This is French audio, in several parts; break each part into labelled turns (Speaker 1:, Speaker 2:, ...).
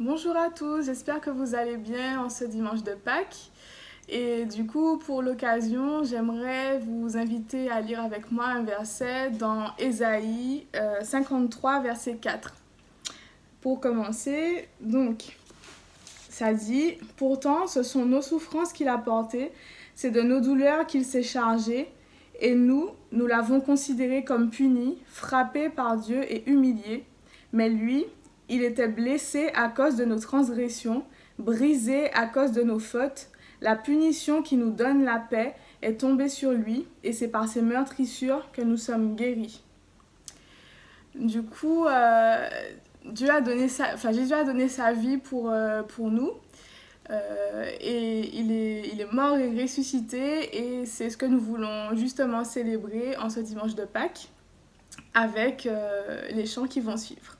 Speaker 1: Bonjour à tous, j'espère que vous allez bien en ce dimanche de Pâques. Et du coup, pour l'occasion, j'aimerais vous inviter à lire avec moi un verset dans Ésaïe 53, verset 4. Pour commencer, donc, ça dit « Pourtant, ce sont nos souffrances qu'il a portées, c'est de nos douleurs qu'il s'est chargé, et nous l'avons considéré comme puni, frappé par Dieu et humilié. Mais lui, il était blessé à cause de nos transgressions, brisé à cause de nos fautes. La punition qui nous donne la paix est tombée sur lui, et c'est par ses meurtrissures que nous sommes guéris. » Du coup, Jésus a donné sa vie pour nous. Et il est mort et ressuscité, et c'est ce que nous voulons justement célébrer en ce dimanche de Pâques avec les chants qui vont suivre.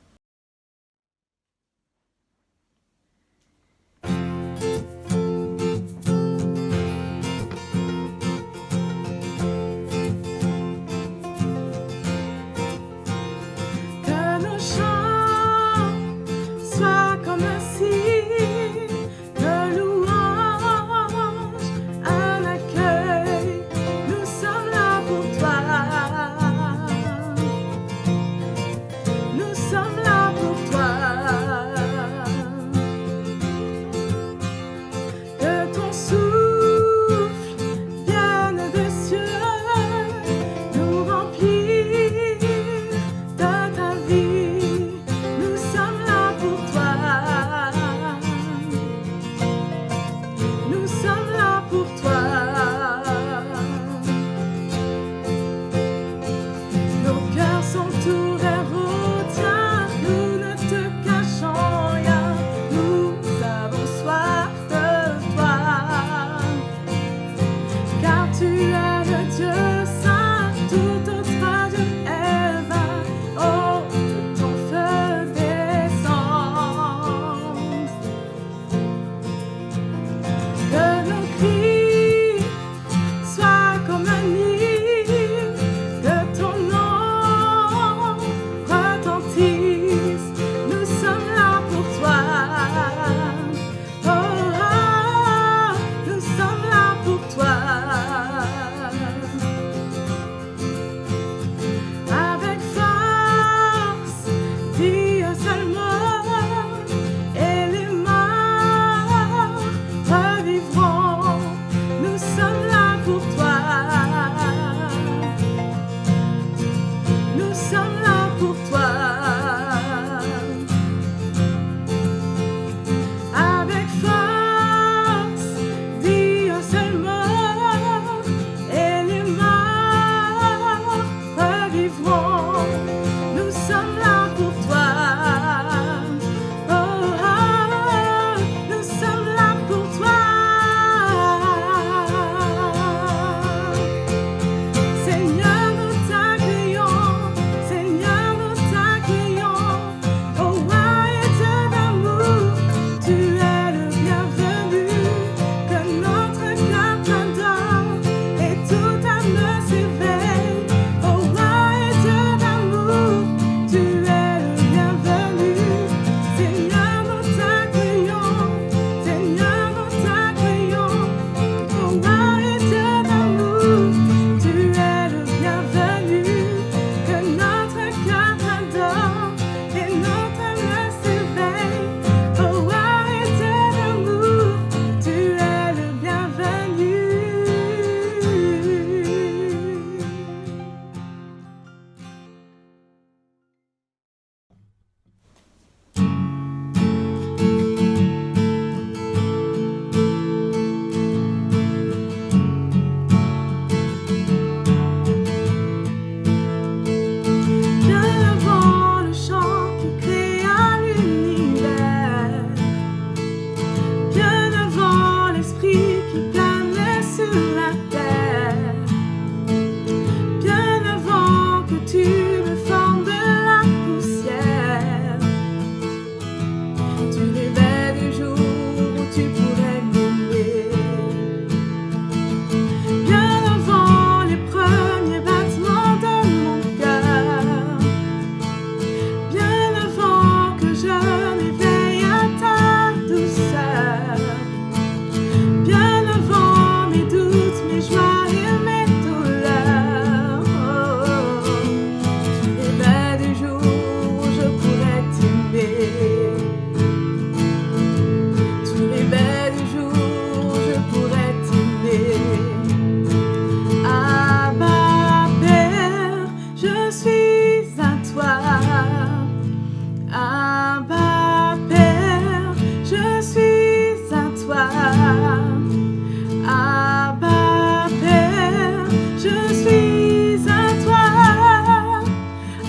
Speaker 1: Abba Père, je suis à toi.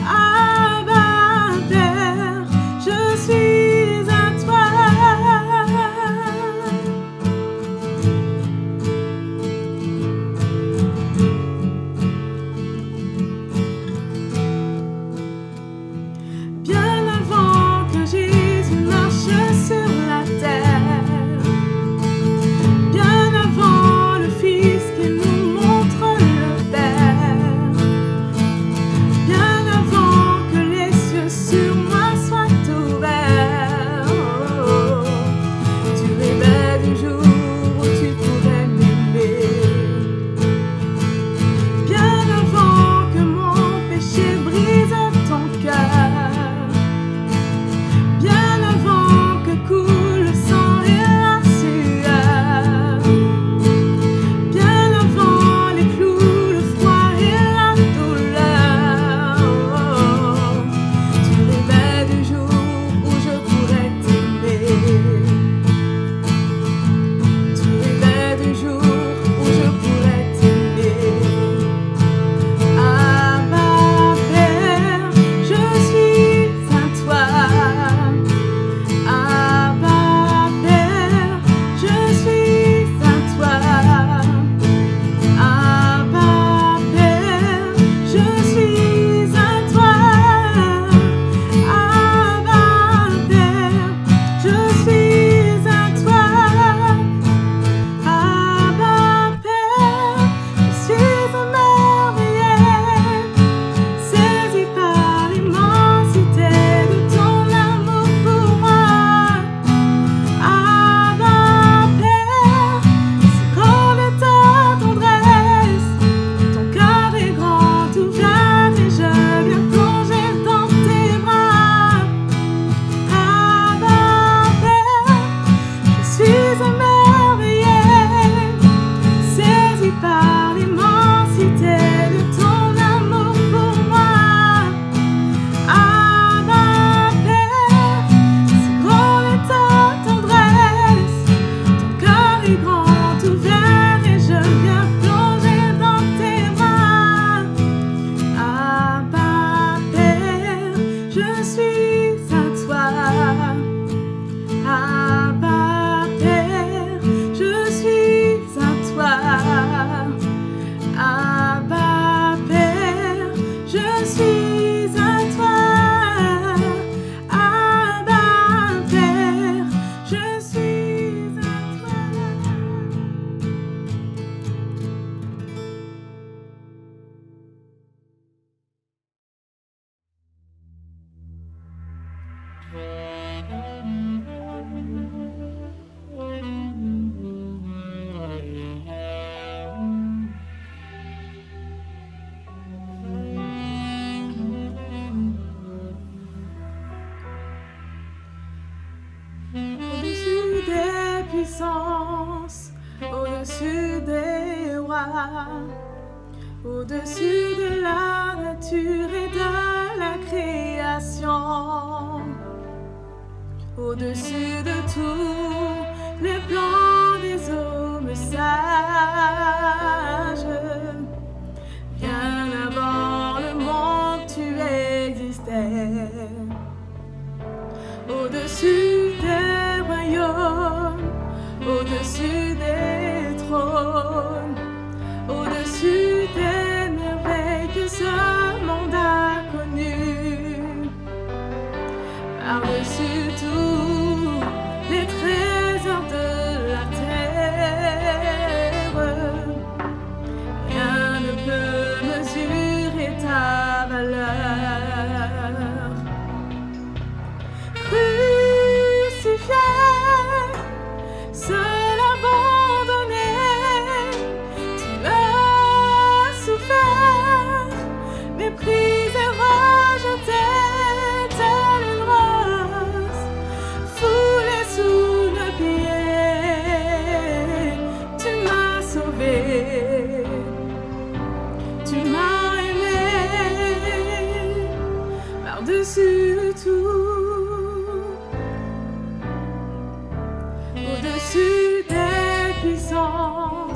Speaker 1: Abba Père, je suis à toi. Bien avant que Jésus marche sur la terre, bien avant le Fils qui nous montre le Père, bien avant que les cieux sur moi soient ouverts, tu rêvais du jour où tu pourrais m'aimer. Bien avant que mon péché brise ton cœur, bien avant que coule le sang et la sueur, bien avant les clous, le froid et la douleur, tu rêvais du jour où je pourrais t'aimer. Tu rêvais du jour où je pourrais t'aimer. Abba Père, je suis à toi. Abba Père, je suis à toi. Abba Père, je suis à toi. Abba Père, je suis à toi. Abba Père, je suis émerveillé, saisi par l'immensité de ton amour pour moi. Abba Père, si grande est ta tendresse, ton cœur est grand ouvert et je viens plonger dans tes bras. Abba Père, je suis émerveillé, saisi par l'immensité de ton amour pour moi. Abba Père, si grande est ta tendresse, ton cœur est grand ouvert et je viens plonger dans tes bras. Abba Père, je suis à toi. Abba Père, je suis à toi. Abba Père, je suis à toi. Abba Père, je suis à toi. Au-dessus des puissances, au-dessus des rois, au-dessus de la nature et de la création, au-dessus de tous les plans des hommes sages, bien avant le monde tu existais. Au-dessus des royaumes, au-dessus des trônes, au-dessus des merveilles que ce monde a connues, par-dessus tous les trésors de la terre, rien ne peut mesurer ta valeur. Crucifié, seul abandonné, tu as souffert, méprisé, rejeté, tel une rose, foulé sous le pied. Tu m'as sauvé, tu m'as aimé, par-dessus tout. Au-dessus des puissances,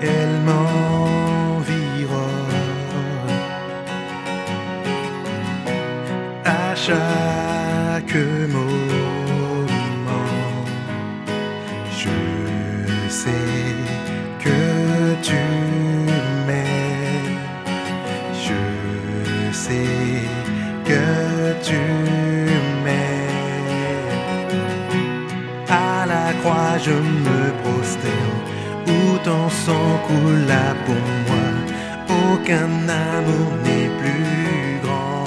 Speaker 2: elle m'environne. À chaque moment, je sais que tu m'aimes. Je sais que tu m'aimes. À la croix je me prosterne, où ton sang coula pour moi. Aucun amour n'est plus grand.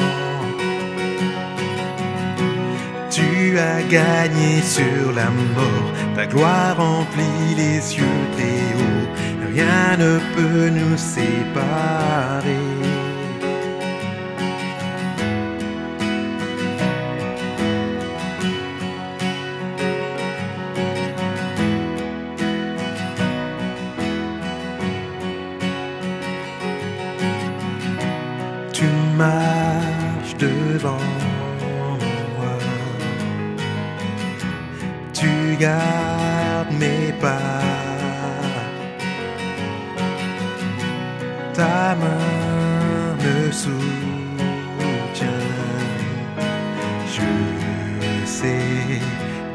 Speaker 2: Tu as gagné sur la mort, ta gloire remplit les cieux très hauts. Rien ne peut nous séparer. Tu marches devant moi, tu gardes mes pas, ta main me soutient. Je sais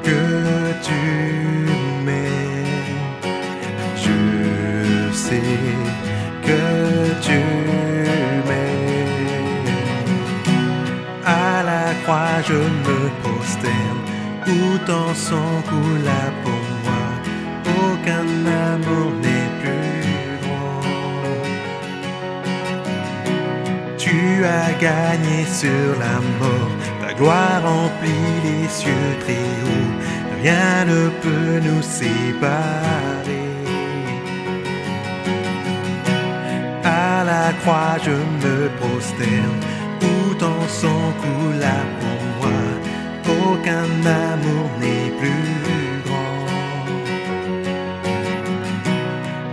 Speaker 2: que tu m'aimes, je sais que tu m'aimes. À la croix je me prosterne, où ton sang coula pour moi. Aucun amour n'est plus grand. Tu as gagné sur la mort, ta gloire remplit les cieux très hauts. Rien ne peut nous séparer. À la croix je me prosterne, où ton sang coula pour moi. Aucun amour n'est plus grand.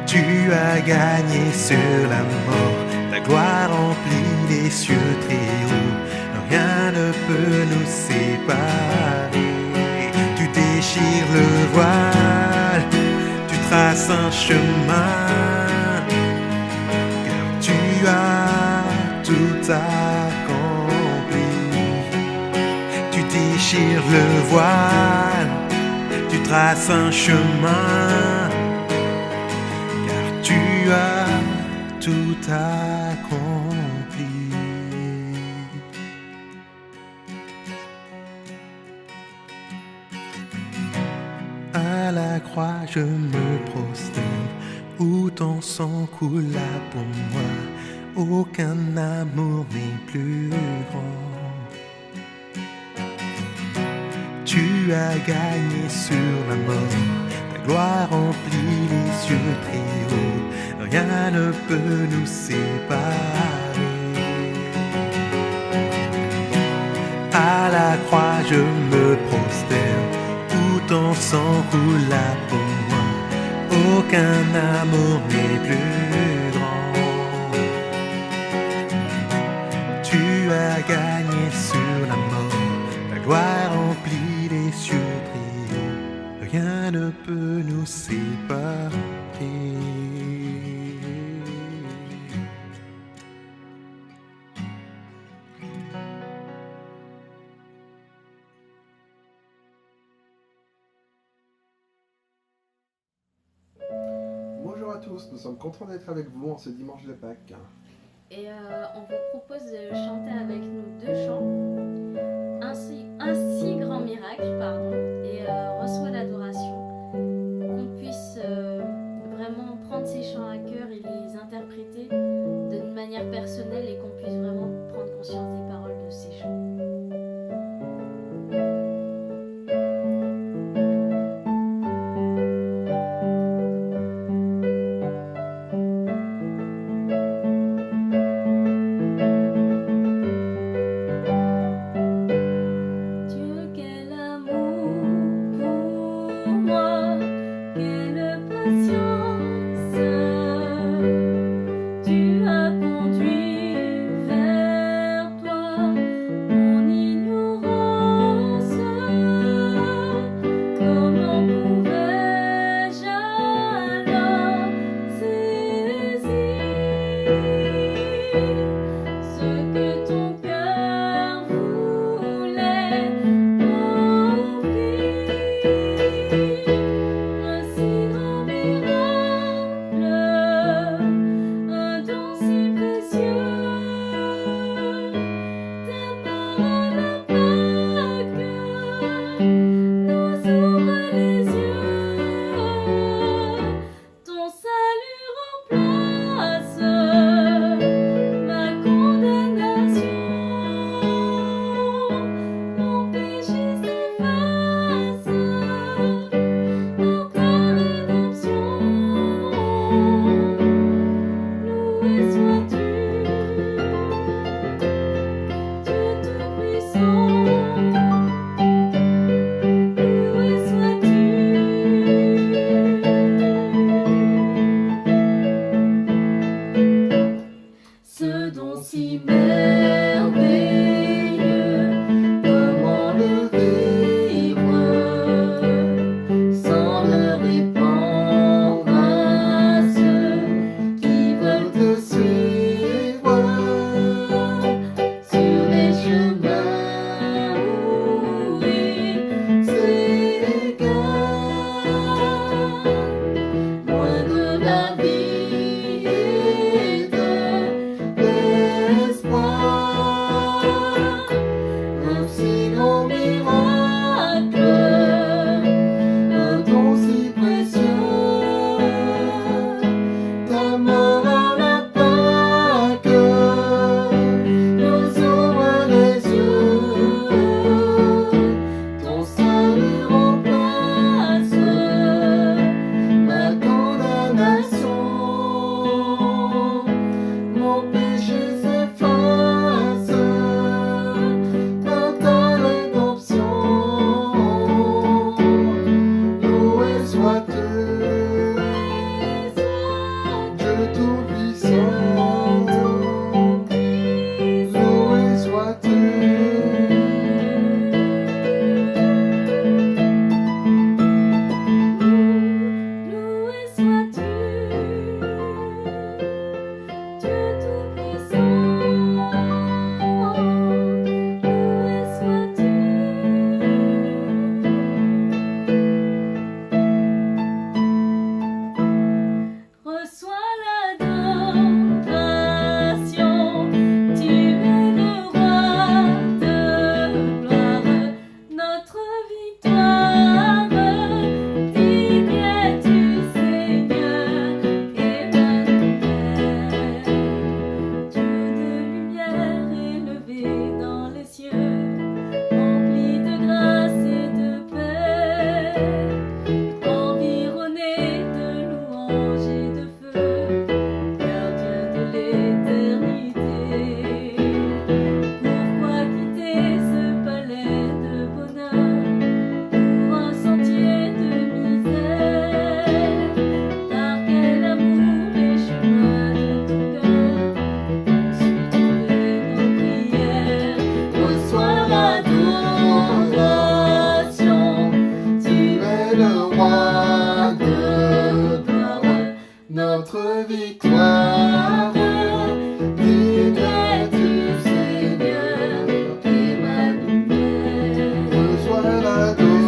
Speaker 2: Tu as gagné sur la mort, ta gloire remplit les cieux très hauts. Rien ne peut nous séparer. Tu déchires le voile, tu traces un chemin, car tu as tout accompli. Tu déchires le voile, tu traces un chemin, car tu as tout accompli. À la croix je me prosterne, où ton sang coula pour moi. Aucun amour n'est plus grand. Tu as gagné sur la mort, ta gloire remplit les cieux très hauts. Rien ne peut nous séparer. À la croix je me prosterne, où ton sang coula pour moi. Aucun amour n'est plus grand. Tu as gagné sur la mort, ta gloire remplit les cieux très hauts. Rien ne peut nous séparer.
Speaker 3: Bonjour à tous, nous sommes contents d'être avec vous en ce dimanche de Pâques.
Speaker 4: Et on vous propose de chanter avec nous deux chants. Un si grand miracle, pardon, et reçois l'adoration. Qu'on puisse vraiment prendre ces chants à cœur et les interpréter d'une manière personnelle et qu'on puisse vraiment prendre conscience des paroles de ces chants.
Speaker 5: Tu as conduit vers toi mon
Speaker 3: notre victoire. Digne es-tu, Seigneur, Emmanuel. Reçois l'adoration,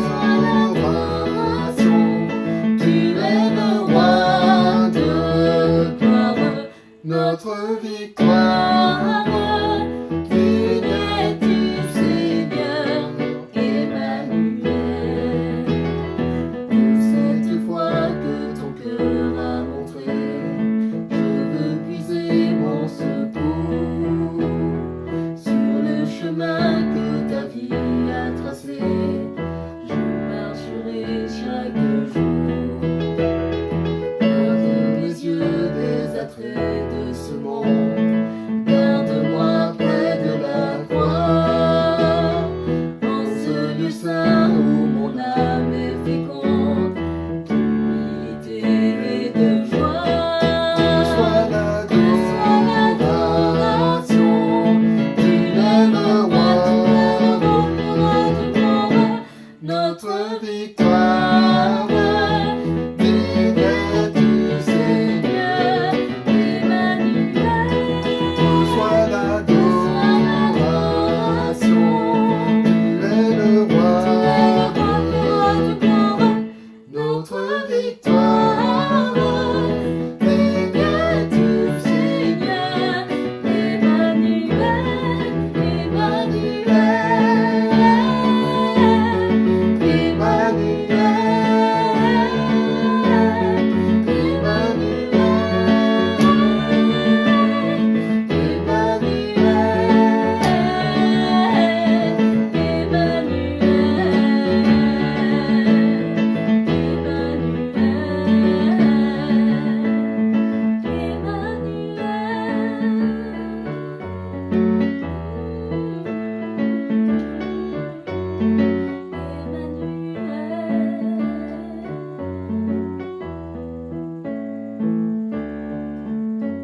Speaker 3: tu es le roi de gloire, notre victoire. Digne es-tu, Seigneur, Emmanuel. De cette foi que ton cœur a montré, je veux puiser mon secours sur le chemin que ta vie a tracé. Je marcherai chaque jour. Garde mes yeux des attraits de ce monde. Garde-moi près de la croix, en ce lieu saint où mon âme est féconde, d'humilité et de joie. Reçois l'adoration, tu es le roi de gloire, notre victoire. Digne es-tu, Seigneur, Emmanuel. Reçois l'adoration, tu es le roi de gloire, notre victoire. Digne es-tu, Seigneur, Emmanuel,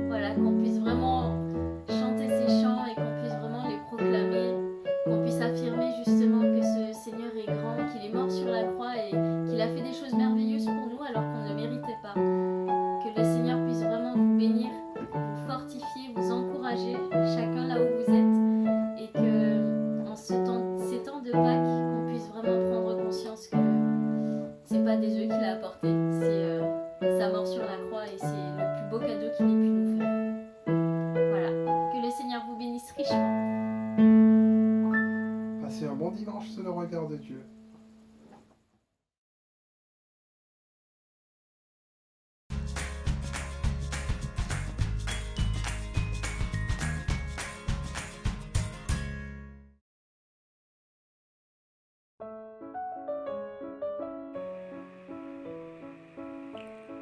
Speaker 3: Voilà, qu'on puisse vraiment chanter ces chants et qu'on puisse vraiment les proclamer, qu'on puisse affirmer justement que ce Seigneur est grand, qu'il est mort sur la croix et qu'il a fait des choses merveilleuses pour nous alors qu'on ne méritait pas. Que le Seigneur puisse vraiment vous bénir, vous fortifier, vous encourager, chacun là où vous êtes, et que en ces temps de Pâques, qu'on puisse vraiment prendre conscience que c'est pas des œufs qu'il a apportés, c'est sa mort sur la croix et c'est le plus beau cadeau qu'il ait pu nous faire. Voilà, que le Seigneur vous bénisse richement. Passez un bon dimanche sous le regard de Dieu.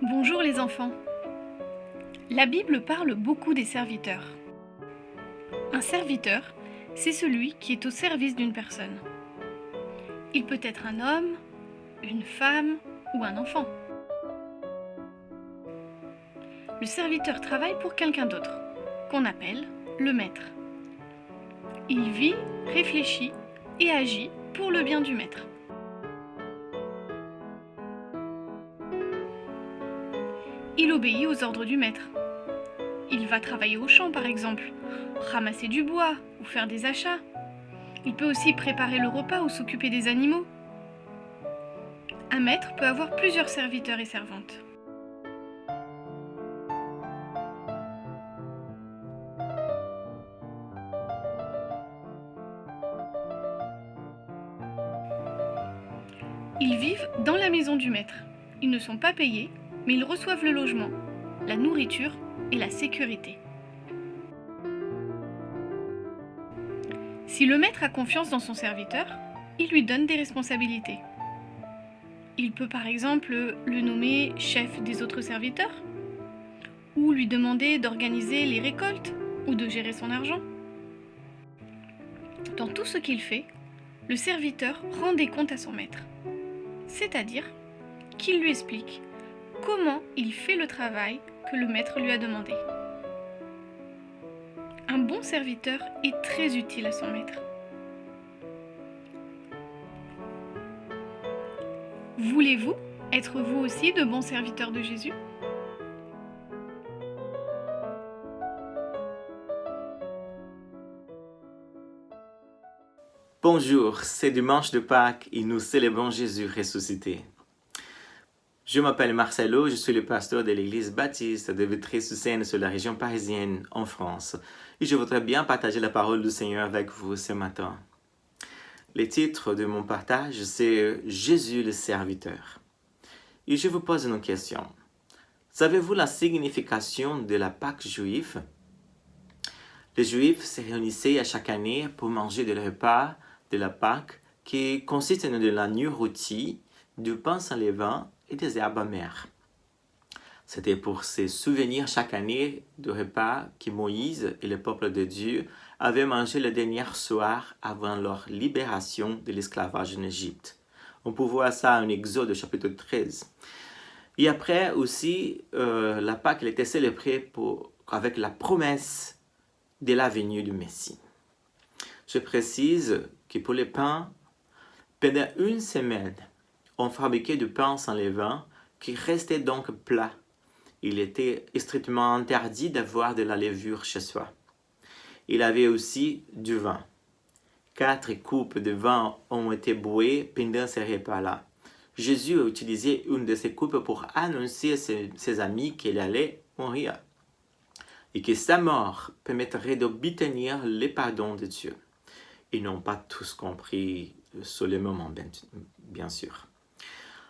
Speaker 5: Bonjour les enfants. La Bible parle beaucoup des serviteurs. Un serviteur, c'est celui qui est au service d'une personne. Il peut être un homme, une femme ou un enfant. Le serviteur travaille pour quelqu'un d'autre, qu'on appelle le maître. Il vit, réfléchit et agit pour le bien du maître. Il obéit aux ordres du maître. Il va travailler au champ par exemple, ramasser du bois ou faire des achats. Il peut aussi préparer le repas ou s'occuper des animaux. Un maître peut avoir plusieurs serviteurs et servantes. Ils vivent dans la maison du maître. Ils ne sont pas payés, mais ils reçoivent le logement, la nourriture et la sécurité. Si le maître a confiance dans son serviteur, il lui donne des responsabilités. Il peut par exemple le nommer chef des autres serviteurs, ou lui demander d'organiser les récoltes ou de gérer son argent. Dans tout ce qu'il fait, le serviteur rend des comptes à son maître, c'est-à-dire qu'il lui explique comment il fait le travail que le maître lui a demandé. Un bon serviteur est très utile à son maître. Voulez-vous être vous aussi de bons serviteurs de Jésus ?
Speaker 6: Bonjour, c'est dimanche de Pâques et nous célébrons Jésus ressuscité. Je m'appelle Marcelo, je suis le pasteur de l'église baptiste de Vitry-sur-Seine sur la région parisienne en France et je voudrais bien partager la parole du Seigneur avec vous ce matin. Le titre de mon partage, c'est Jésus le serviteur. Et je vous pose une question. Savez-vous la signification de la Pâque juive? Les Juifs se réunissaient à chaque année pour manger le repas de la Pâque qui consiste en de l'agneau rôti, du pain sans levain et des herbes amères. C'était pour se souvenir chaque année du repas que Moïse et le peuple de Dieu avaient mangé le dernier soir avant leur libération de l'esclavage en Égypte. On peut voir ça en Exode chapitre 13. Et après aussi, la Pâque était célébrée avec la promesse de la venue du Messie. Je précise que pour les pains, pendant une semaine, on fabriquait du pain sans levain qui restait donc plat. Il était strictement interdit d'avoir de la levure chez soi. Il avait aussi du vin. 4 coupes de vin ont été bouées pendant ce repas-là. Jésus a utilisé une de ces coupes pour annoncer à ses amis qu'il allait mourir et que sa mort permettrait d'obtenir le pardon de Dieu. Ils n'ont pas tous compris sur le moment, bien sûr.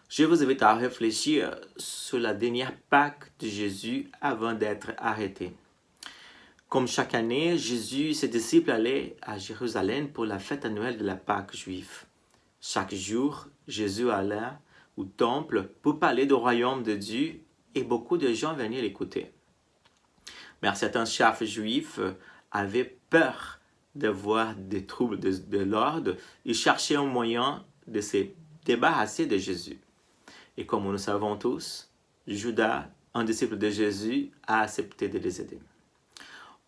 Speaker 6: Je vous invite à réfléchir sur la dernière Pâque de Jésus avant d'être arrêté. Comme chaque année, Jésus et ses disciples allaient à Jérusalem pour la fête annuelle de la Pâque juive. Chaque jour, Jésus allait au temple pour parler du royaume de Dieu et beaucoup de gens venaient l'écouter. Mais certains chefs juifs avaient peur d'avoir des troubles de l'ordre et cherchaient un moyen de se débarrasser de Jésus. Et comme nous le savons tous, Judas, un disciple de Jésus, a accepté de les aider.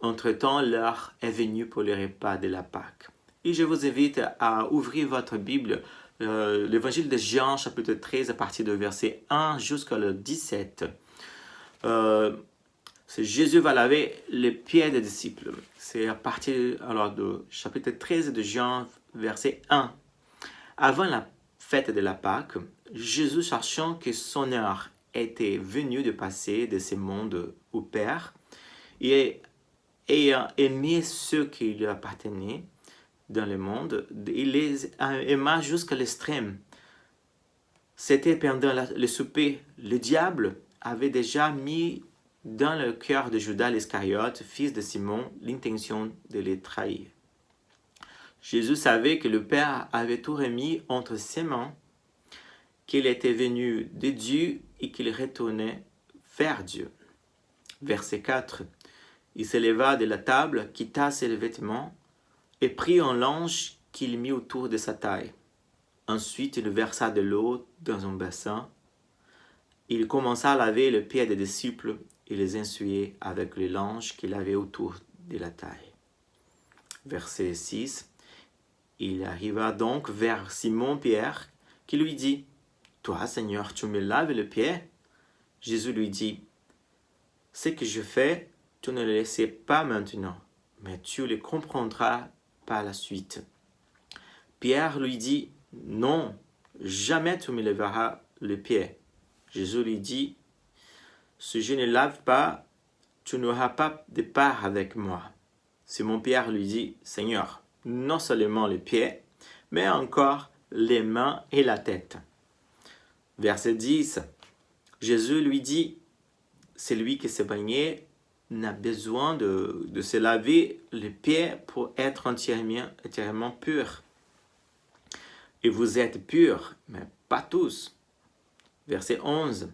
Speaker 6: Entre-temps, l'heure est venue pour le repas de la Pâque. Et je vous invite à ouvrir votre Bible, l'évangile de Jean, chapitre 13, à partir du verset 1 jusqu'au 17. Jésus va laver les pieds des disciples. C'est à partir de chapitre 13 de Jean, verset 1. Avant la fête de la Pâque, Jésus, sachant que son heure était venue de passer de ce monde au Père, et ayant aimé ceux qui lui appartenaient dans le monde, il les aima jusqu'à l'extrême. C'était pendant le souper. Le diable avait déjà mis dans le cœur de Judas l'Iscariote, fils de Simon, l'intention de les trahir. Jésus savait que le Père avait tout remis entre ses mains, qu'il était venu de Dieu et qu'il retournait vers Dieu. Verset 4. Il se leva de la table, quitta ses vêtements et prit un linge qu'il mit autour de sa taille. Ensuite, il versa de l'eau dans un bassin. Il commença à laver les pieds des disciples et les essuyer avec le linge qu'il avait autour de la taille. Verset 6. Il arriva donc vers Simon-Pierre qui lui dit « Toi, Seigneur, tu me laves les pieds ?» Jésus lui dit « Ce que je fais, tu ne le sais pas maintenant, mais tu le comprendras par la suite. » Pierre lui dit « Non, jamais tu me laveras les pieds. » Jésus lui dit « Si je ne lave pas, tu n'auras pas de part avec moi. » Simon-Pierre lui dit « Seigneur, non seulement les pieds, mais encore les mains et la tête. » Verset 10. Jésus lui dit « Celui qui se baignait n'a besoin de se laver les pieds pour être entièrement pur. Et vous êtes purs, mais pas tous. » Verset 11.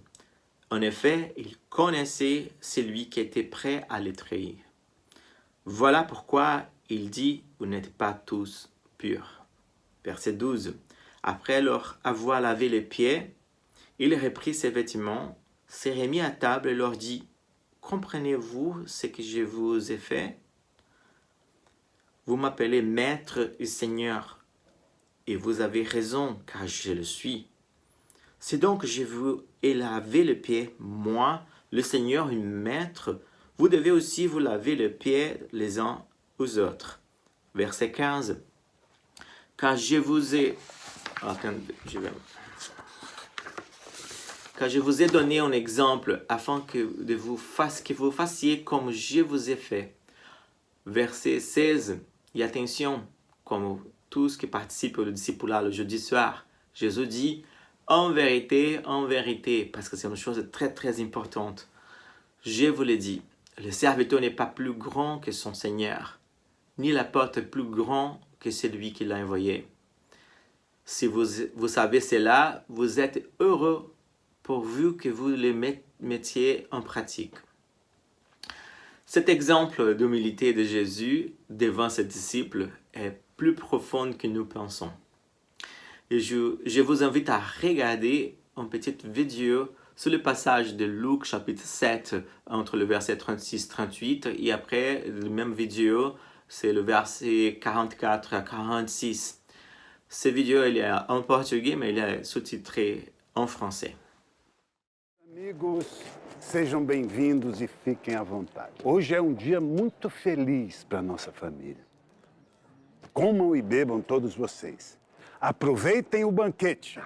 Speaker 6: En effet, il connaissait celui qui était prêt à le trahir. Voilà pourquoi il dit « Vous n'êtes pas tous purs. » Verset 12. Après leur avoir lavé les pieds, il reprit ses vêtements, se remit à table et leur dit « Comprenez-vous ce que je vous ai fait? Vous m'appelez Maître et Seigneur, et vous avez raison, car je le suis. C'est donc que je vous ai lavé les pieds, moi, le Seigneur et Maître. Vous devez aussi vous laver les pieds les uns aux autres. » Verset 15. car je vous ai... Attendez, car je vous ai donné un exemple afin que vous fassiez comme je vous ai fait. Verset 16, et attention, comme tous qui participent au discipulat le jeudi soir, Jésus dit en vérité, parce que c'est une chose très très importante. Je vous l'ai dit, le serviteur n'est pas plus grand que son Seigneur, ni l'apôtre plus grand que celui qui l'a envoyé. Si vous savez cela, vous êtes heureux pourvu que vous le mettiez en pratique. Cet exemple d'humilité de Jésus devant ses disciples est plus profond que nous pensons. Et je vous invite à regarder une petite vidéo sur le passage de Luc chapitre 7 entre le verset 36-38 et après la même vidéo, c'est le verset 44 à 46. Cette vidéo elle est en portugais mais elle est sous-titrée en français.
Speaker 7: Amigos, sejam bem-vindos e fiquem à vontade. Hoje é dia muito feliz para nossa família. Comam e bebam todos vocês. Aproveitem o banquete.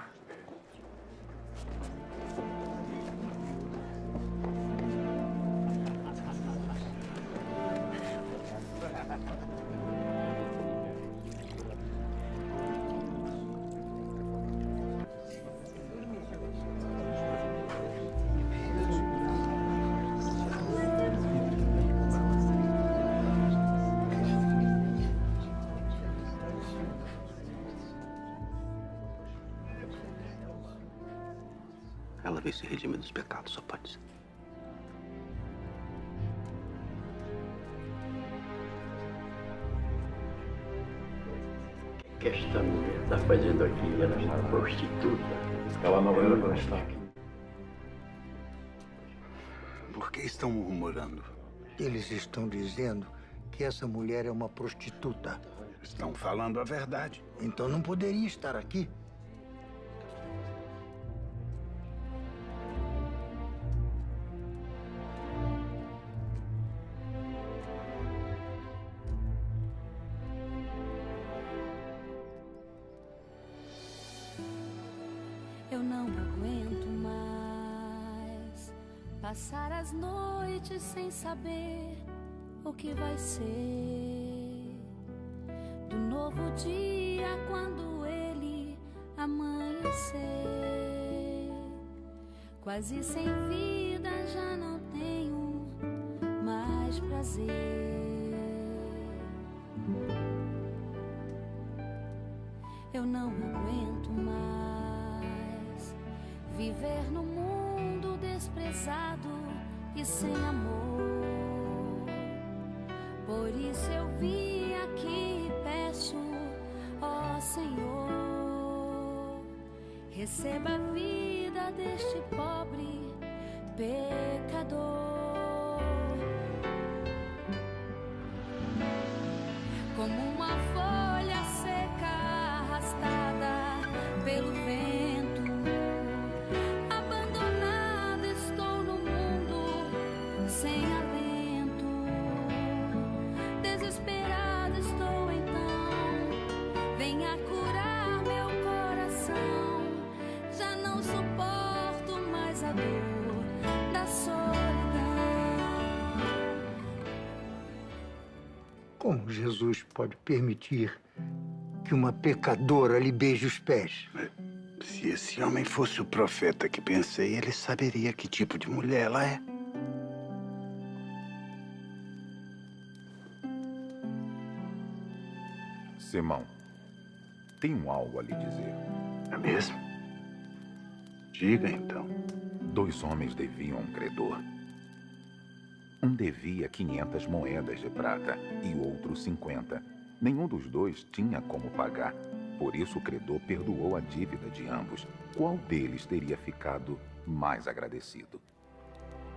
Speaker 8: Ela veio se redimir dos pecados, só pode ser. O que esta mulher está fazendo aqui? Ela está prostituta. Ela não está aqui.
Speaker 7: Por que estão murmurando?
Speaker 9: Eles estão dizendo que essa mulher é uma prostituta.
Speaker 7: Estão falando a verdade.
Speaker 9: Então não poderia estar aqui.
Speaker 10: Eu não aguento mais passar as noites sem saber o que vai ser do novo dia quando ele amanhecer. Quase sem vida já não tenho mais prazer. Eu não aguento mais viver no mundo desprezado e sem amor. Por isso eu vim aqui e peço, ó Senhor, receba a vida deste pobre pecador. Como uma folha seca arrastada pelo vento, abandonada estou no mundo sem alento. Desesperada estou então, venha curar meu coração. Já não suporto mais a dor da solidão.
Speaker 9: Como Jesus pode permitir que uma pecadora lhe beije os pés?
Speaker 7: Se esse homem fosse o profeta que pensei, ele saberia que tipo de mulher ela é.
Speaker 11: Simão, tenho algo a lhe dizer.
Speaker 7: É mesmo? Diga então.
Speaker 11: 2 homens deviam a um credor. Um devia 500 moedas de prata e o outro 50. Nenhum dos dois tinha como pagar. Por isso o credor perdoou a dívida de ambos. Qual deles teria ficado mais agradecido?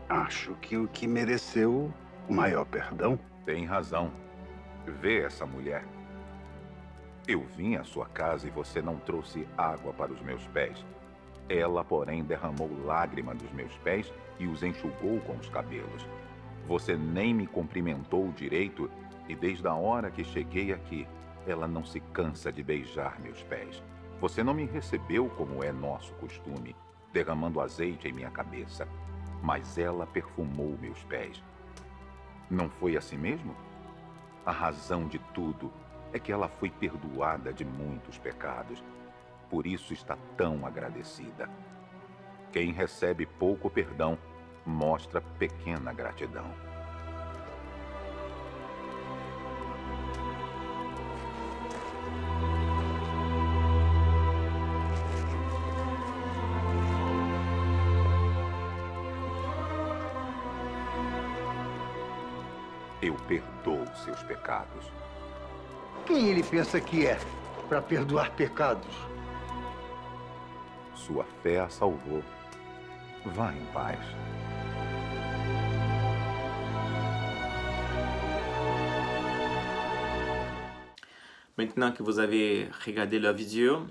Speaker 7: Acho que o que mereceu o maior perdão.
Speaker 11: Tem razão. Vê essa mulher. Eu vim à sua casa e você não trouxe água para os meus pés. Ela, porém, derramou lágrima dos meus pés e os enxugou com os cabelos. Você nem me cumprimentou direito e desde a hora que cheguei aqui, ela não se cansa de beijar meus pés. Você não me recebeu como é nosso costume, derramando azeite em minha cabeça, mas ela perfumou meus pés. Não foi assim mesmo? A razão de tudo é que ela foi perdoada de muitos pecados. Por isso está tão agradecida. Quem recebe pouco perdão mostra pequena gratidão. Eu perdoo seus pecados.
Speaker 9: Quem ele pensa que é para perdoar pecados?
Speaker 11: Sua fé a salvou. Vá em paz.
Speaker 6: Maintenant que vous avez regardé la vidéo,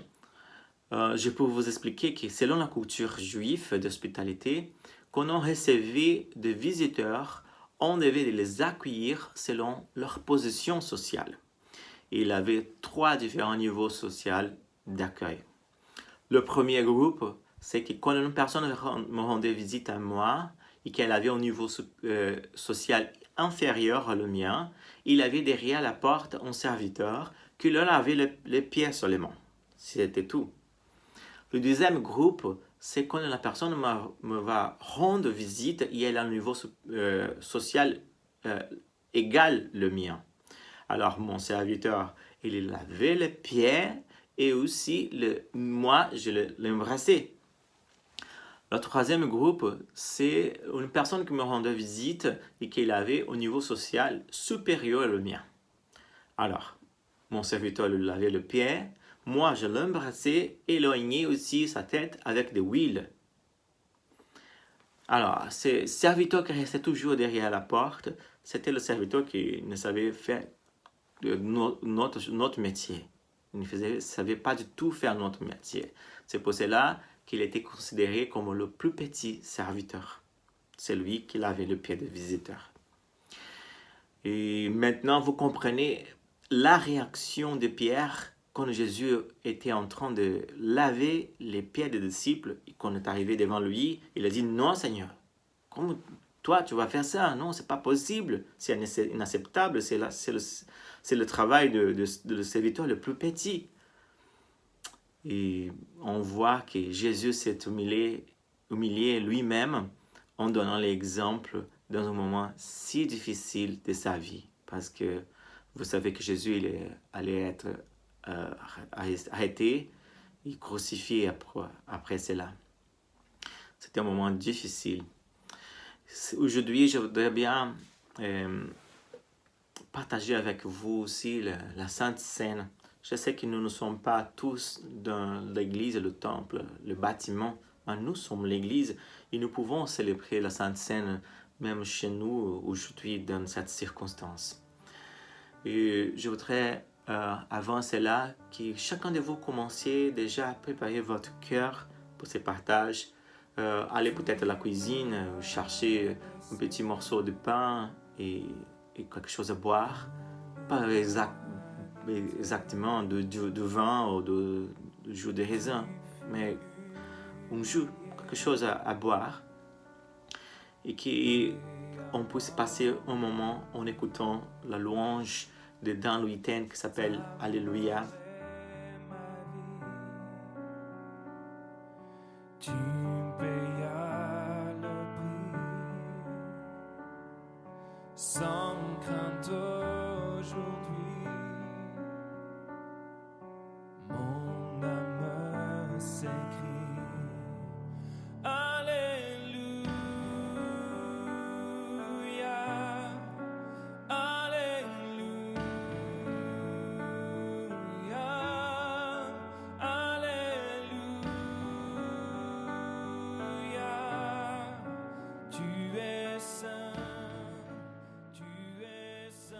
Speaker 6: je peux vous expliquer que selon la culture juive d'hospitalité, quand on recevait des visiteurs, on devait les accueillir selon leur position sociale. Il y avait 3 différents niveaux sociaux d'accueil. Le premier groupe, c'est que quand une personne me rendait visite à moi et qu'elle avait un niveau social inférieur à le mien, il avait derrière la porte un serviteur qui leur avait les pieds seulement. C'était tout. Le deuxième groupe, c'est quand la personne me va rendre visite et elle a un niveau social égal le mien. Alors mon serviteur, il lavait les pieds et aussi moi, je l'embrassais. Le troisième groupe, c'est une personne qui me rendait visite et qui avait un niveau social supérieur au mien. Alors, mon serviteur lui lavait le pied, moi je l'embrassais et éloignais aussi sa tête avec des huiles. Alors, ce serviteur qui restait toujours derrière la porte, c'était le serviteur qui ne savait faire notre métier. Il ne savait pas du tout faire notre métier. C'est pour cela qu'il était considéré comme le plus petit serviteur. C'est lui qui lavait le pied des visiteurs. Et maintenant, vous comprenez la réaction de Pierre quand Jésus était en train de laver les pieds des disciples et qu'on est arrivé devant lui. Il a dit « Non, Seigneur, comment toi, tu vas faire ça? Non, c'est pas possible. C'est inacceptable. C'est le travail de serviteur le plus petit. » Et on voit que Jésus s'est humilié lui-même en donnant l'exemple dans un moment si difficile de sa vie. Parce que vous savez que Jésus allait être arrêté et crucifié après cela. C'était un moment difficile. Aujourd'hui, je voudrais bien partager avec vous aussi la Sainte Seine. Je sais que nous ne sommes pas tous dans l'église, le temple, le bâtiment, mais nous sommes l'église et nous pouvons célébrer la Sainte Seine même chez nous aujourd'hui dans cette circonstance. Et je voudrais avant cela que chacun de vous commenciez déjà à préparer votre cœur pour ce partage. Allez peut-être à la cuisine, chercher un petit morceau de pain et quelque chose à boire. Pas exactement de vin ou de jus de raisin, mais un jus, quelque chose à boire. Et qu'on puisse passer un moment en écoutant la louange de Dan Louis Ten qui s'appelle Alléluia.
Speaker 12: Tu payas le prix sans crainte aujourd'hui. Mon âme s'écrie Alléluia, Alléluia, Alléluia. Tu es saint, tu es saint.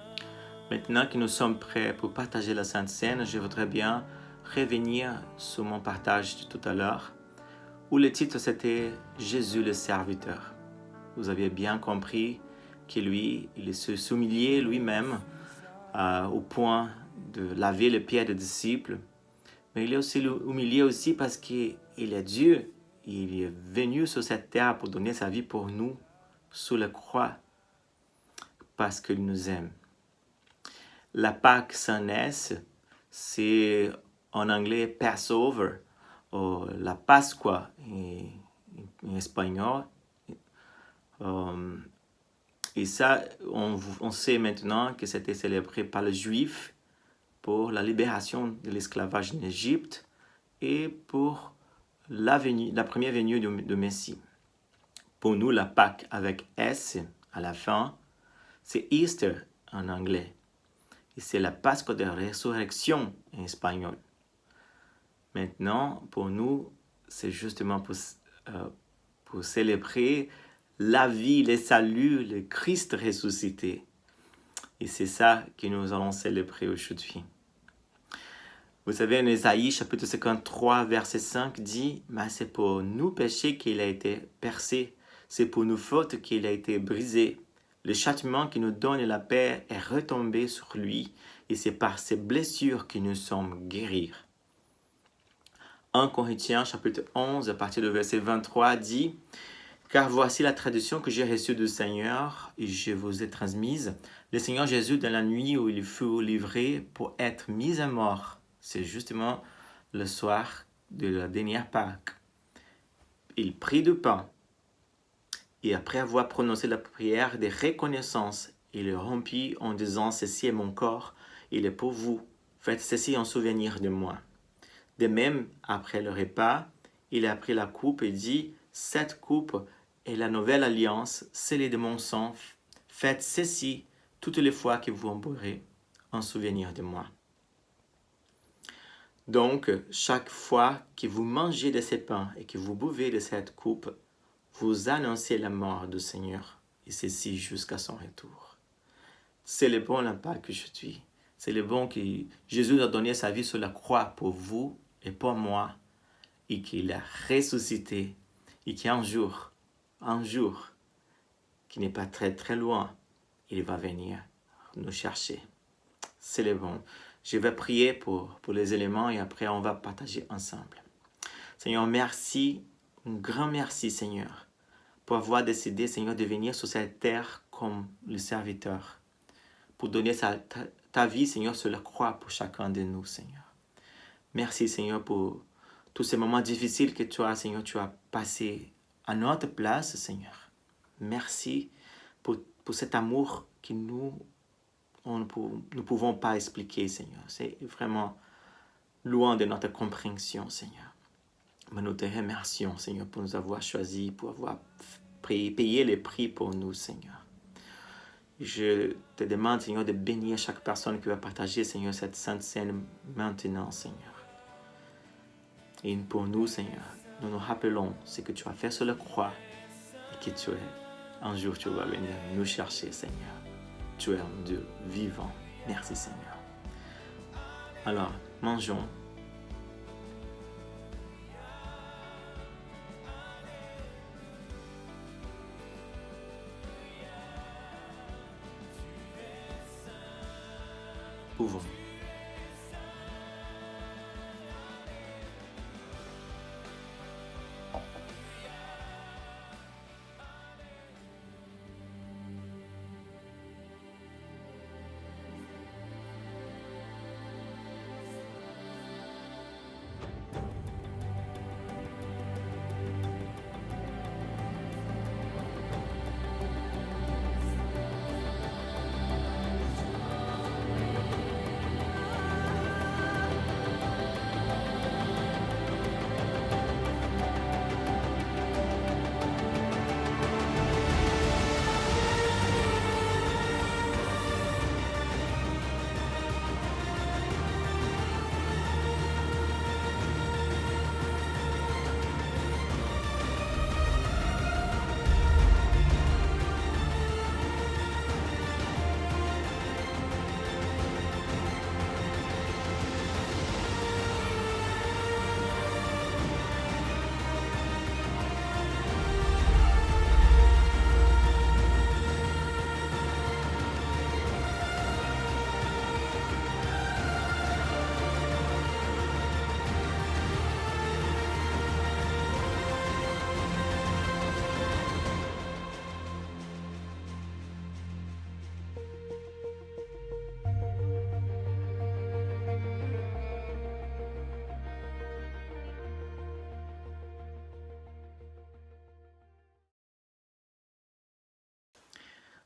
Speaker 6: Maintenant que nous sommes prêts pour partager la Sainte Seine, je voudrais bien revenir sur mon partage de tout à l'heure, où le titre c'était « Jésus le serviteur ». Vous avez bien compris que lui, il se s'humiliait lui-même au point de laver les pieds des disciples, mais il est aussi humilié aussi parce qu'il est Dieu. Il est venu sur cette terre pour donner sa vie pour nous sous la croix parce qu'il nous aime. La Pâque sans S, c'est en anglais Passover, ou la Pascua en espagnol. Et ça, on sait maintenant que c'était célébré par les Juifs pour la libération de l'esclavage en Égypte et pour la première venue de Messie. Pour nous, la Pâque avec S à la fin, c'est Easter en anglais. Et c'est la Pascua de la résurrection en espagnol. Maintenant, pour nous, c'est justement pour célébrer la vie, le salut, le Christ ressuscité. Et c'est ça que nous allons célébrer aujourd'hui. Vous savez, en Ésaïe, chapitre 53, verset 5, dit « Mais c'est pour nous péchés qu'il a été percé, c'est pour nos fautes qu'il a été brisé. Le châtiment qui nous donne la paix est retombé sur lui, et c'est par ses blessures que nous sommes guéris. » 1 Corinthiens, chapitre 11, à partir du verset 23, dit « Car voici la tradition que j'ai reçue du Seigneur, et je vous ai transmise. Le Seigneur Jésus, dans la nuit où il fut livré pour être mis à mort, c'est justement le soir de la dernière Pâque. Il prit du pain et après avoir prononcé la prière de reconnaissance, il le rompit en disant « Ceci est mon corps, il est pour vous. Faites ceci en souvenir de moi. » De même, après le repas, il a pris la coupe et dit « Cette coupe est la nouvelle alliance, scellée de mon sang. Faites ceci toutes les fois que vous en boirez en souvenir de moi. » Donc, chaque fois que vous mangez de ces pains et que vous buvez de cette coupe, vous annoncez la mort du Seigneur, et ceci jusqu'à son retour. C'est le bon la Pâque que je suis. C'est le bon que Jésus a donné sa vie sur la croix pour vous et pour moi, et qu'il a ressuscité, et qu'un jour, qui n'est pas très très loin, il va venir nous chercher. C'est le bon. Je vais prier pour les éléments et après on va partager ensemble. Seigneur, merci, un grand merci Seigneur, pour avoir décidé Seigneur de venir sur cette terre comme le serviteur, pour donner ta vie Seigneur sur la croix pour chacun de nous Seigneur. Merci Seigneur pour tous ces moments difficiles que toi Seigneur tu as passé à notre place Seigneur. Merci pour cet amour que nous ne pouvons pas expliquer, Seigneur. C'est vraiment loin de notre compréhension, Seigneur. Mais nous te remercions, Seigneur, pour nous avoir choisis, pour avoir payé les prix pour nous, Seigneur. Je te demande, Seigneur, de bénir chaque personne qui va partager, Seigneur, cette sainte scène maintenant, Seigneur. Et pour nous, Seigneur, nous nous rappelons ce que tu as fait sur la croix et que un jour tu vas venir nous chercher, Seigneur. Tu es un Dieu vivant. Merci Seigneur. Alors, mangeons. Ouvrons.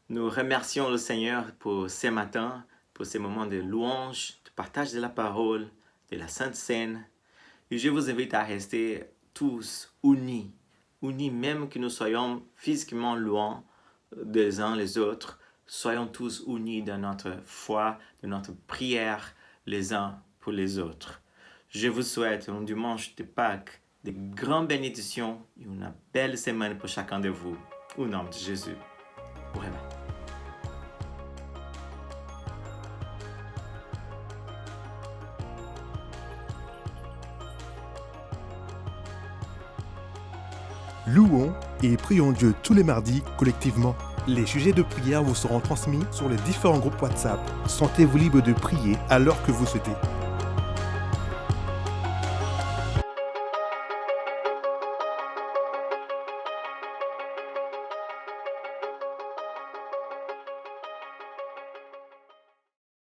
Speaker 6: Nous remercions le Seigneur pour ce matin, pour ces moments de louange, de partage de la parole, de la Sainte Seine. Et je vous invite à rester tous unis même que nous soyons physiquement loin des uns les autres. Soyons tous unis dans notre foi, dans notre prière les uns pour les autres. Je vous souhaite un dimanche de Pâques, de grandes bénédictions et une belle semaine pour chacun de vous. Au nom de Jésus. Vraiment.
Speaker 13: Louons et prions Dieu tous les mardis collectivement. Les sujets de prière vous seront transmis sur les différents groupes WhatsApp. Sentez-vous libre de prier à l'heure que vous souhaitez.